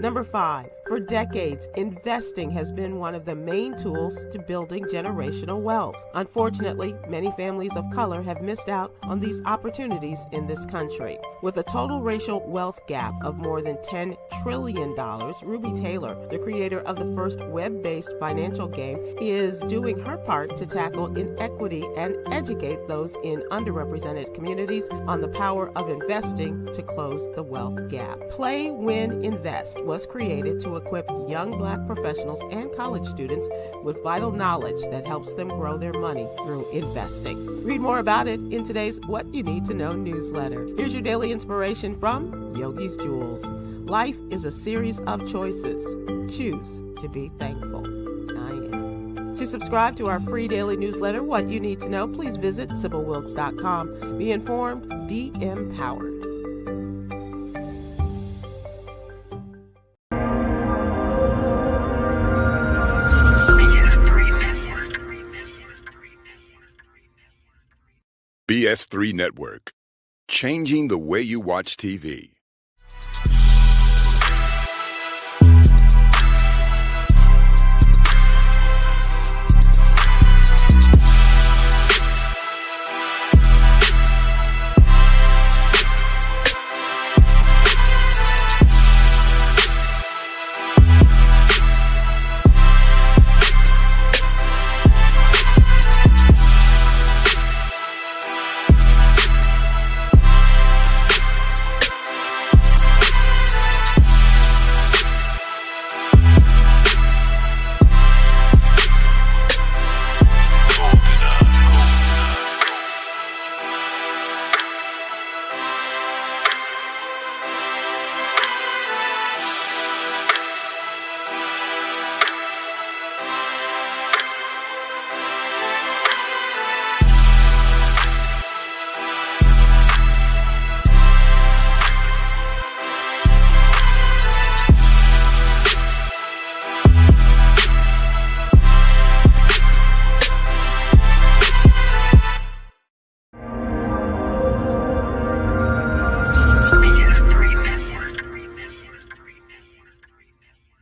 Number 5, for decades, investing has been one of the main tools to building generational wealth. Unfortunately, many families of color have missed out on these opportunities in this country. With a total racial wealth gap of more than $10 trillion, Ruby Taylor, the creator of the first web-based financial game, is doing her part to tackle inequity and educate those in underrepresented communities on the power of investing to close the wealth gap. Play, Win, Invest was created to equip young Black professionals and college students with vital knowledge that helps them grow their money through investing. Read more about it in today's What You Need to Know newsletter. Here's your daily inspiration from Yogi's Jewels. Life is a series of choices. Choose to be thankful. I am. To subscribe to our free daily newsletter, What You Need to Know, please visit SybilWilkes.com. Be informed, be empowered. BS3 Network. Changing the way you watch TV.